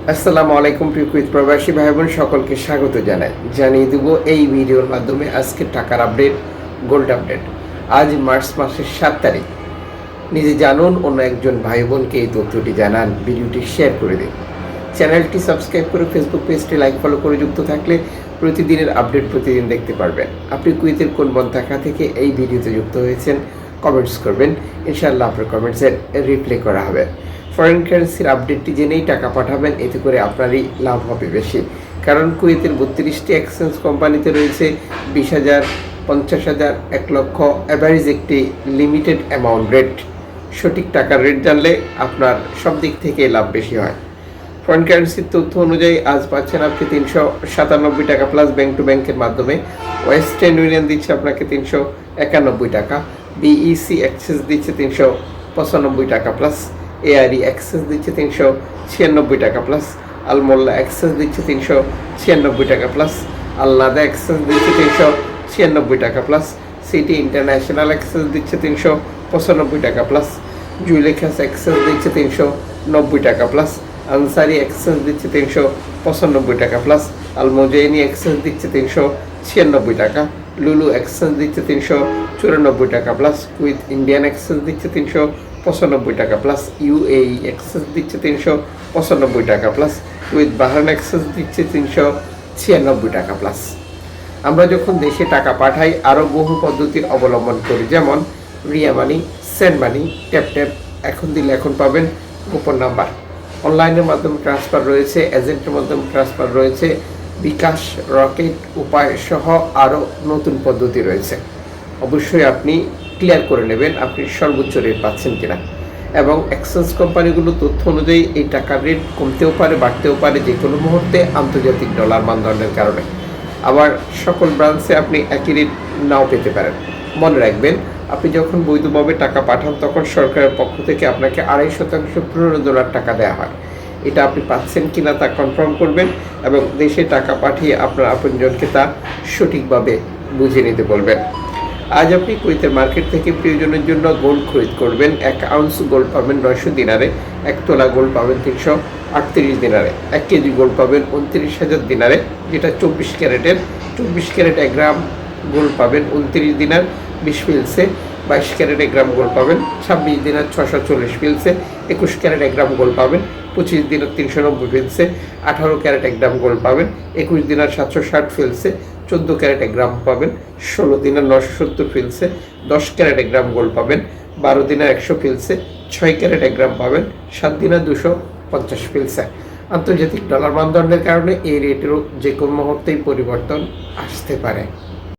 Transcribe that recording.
আসসালামু আলাইকুম প্রিয় কুইত প্রবাসী ভাই বোন সকলকে স্বাগত জানাই। জানিয়ে দেব এই ভিডিওর মাধ্যমে আজকে টাকার আপডেট, গোল্ড আপডেট। আজ মার্চ মাসের 7 তারিখ। নিজে জানুন, অন্য একজন ভাই বোনকে এই তথ্যটি জানান, ভিডিওটি শেয়ার করে দিন। চ্যানেলটি সাবস্ক্রাইব করে ফেসবুক পেজটি লাইক ফলো করে যুক্ত থাকলে প্রতিদিনের আপডেট প্রতিদিন দেখতে পারবেন। আপনি কুইতের কোন মন্তাকা থেকে এই ভিডিওতে যুক্ত হয়েছেন কমেন্টস করবেন, ইনশাআল্লাহ আপনার কমেন্টসের রিপ্লাই করা হবে। ফরেন কারেন্সির আপডেটটি জেনেই টাকা পাঠাবেন, এতে করে আপনারই লাভ হবে বেশি। কারণ কুয়েতের 32টি এক্সচেঞ্জ কোম্পানিতে রয়েছে 20,000, 50,000, 1 লক্ষ অ্যাভারেজ একটি লিমিটেড অ্যামাউন্ট রেট। সঠিক টাকার রেট জানলে আপনার সব দিক থেকে লাভ বেশি হয়। ফরেন কারেন্সির তথ্য অনুযায়ী আজ পাচ্ছেন আপনি 397 টাকা প্লাস ব্যাংক টু ব্যাংকের মাধ্যমে। ওয়েস্টার্ন ইউনিয়ন দিচ্ছে আপনাকে 391 টাকা, বিইসি অ্যাক্সেস দিচ্ছে 395 টাকা প্লাস, এআরই অ্যাক্সেস দিচ্ছে 396 টাকা প্লাস, আলমোল্লা অ্যাক্সেস দিচ্ছে 396 টাকা প্লাস, আলনাদা অ্যাক্সেস দিচ্ছে 396 টাকা প্লাস, সিটি ইন্টারন্যাশনাল অ্যাক্সেস দিচ্ছে 395 টাকা প্লাস, জুইলেখাস অ্যাক্সেস দিচ্ছে 390 টাকা প্লাস, আনসারি অ্যাক্সেস দিচ্ছে 395 টাকা প্লাস, আলমোজাইনি অ্যাক্সেস দিচ্ছে 396 টাকা, লুলু অ্যাক্সেস দিচ্ছে 394 টাকা প্লাস, কুইথ ইন্ডিয়ান অ্যাক্সেস দিচ্ছে 395 টাকা প্লাস, ইউএই অ্যাক্সেস দিচ্ছে 395 টাকা প্লাস, কুইথ বাহরাইন অ্যাক্সেস দিচ্ছে 396 টাকা প্লাস। আমরা যখন দেশে টাকা পাঠাই আরও বহু পদ্ধতির অবলম্বন করি, যেমন রিয়া মানি, সেন্ড মানি, ট্যাপ ট্যাপ, এখন দিলে এখন পাবেন, গোপন নাম্বার। অনলাইনের মাধ্যমে ট্রান্সফার রয়েছে, এজেন্টের মাধ্যমে ট্রান্সফার রয়েছে, বিকাশ, রকেট, উপায় সহ আরও নতুন পদ্ধতি রয়েছে। অবশ্যই আপনি ক্লিয়ার করে নেবেন আপনি সর্বোচ্চ রেট পাচ্ছেন কিনা। এবং এক্সচেঞ্জ কোম্পানিগুলো তথ্য অনুযায়ী এই টাকার রেট কমতেও পারে, বাড়তেও পারে যে কোনো মুহূর্তে আন্তর্জাতিক ডলার মানদণ্ডের কারণে। আবার সকল ব্রাঞ্চে আপনি একই রেট নাও পেতে পারেন। মনে রাখবেন, আপনি যখন বৈধভাবে টাকা পাঠান তখন সরকারের পক্ষ থেকে আপনাকে 2.5% প্রণোদনার টাকা দেওয়া হয়। এটা আপনি পাচ্ছেন কিনা তা কনফার্ম করবেন এবং দেশে টাকা পাঠিয়ে আপনার আপনজনকে তা সঠিকভাবে বুঝে নিতে বলবেন। আজ আপনি কুয়েতের মার্কেট থেকে প্রিয়জনের জন্য গোল্ড খরিদ করবেন। 1 আউন্স গোল্ড পাবেন 900 দিনারে, 1 তোলা গোল্ড পাবেন 338 দিনারে, 1 কেজি গোল্ড পাবেন 29,000 দিনারে, যেটা 24 ক্যারেটের। 24 ক্যারেট 1 গ্রাম গোল্ড পাবেন 29 দিনার 20 ফিলসে। 22 ক্যারেট 1 গ্রাম গোল্ড পাবেন 26 দিনার 640 ফিলসে। 21 ক্যারেট 1 গ্রাম গোল্ড পাবেন 25 দিনার 390 ফিলসে। 18 ক্যারেট 1 গ্রাম গোল্ড পাবেন 21 দিনার 760 ফিলসে। 14 ক্যারেট 1 গ্রাম পাবেন 16 দিনার 970 ফিলসে। 10 ক্যারেট 1 গ্রাম গোল্ড পাবেন 12 দিনার 100 ফিলসে। 6 ক্যারেট 1 গ্রাম পাবেন 7 দিনার 250 ফিলসে। আন্তর্জাতিক ডলার মানদণ্ডের কারণে এই রেটেরও যে কোনো মুহূর্তেই পরিবর্তন আসতে পারে।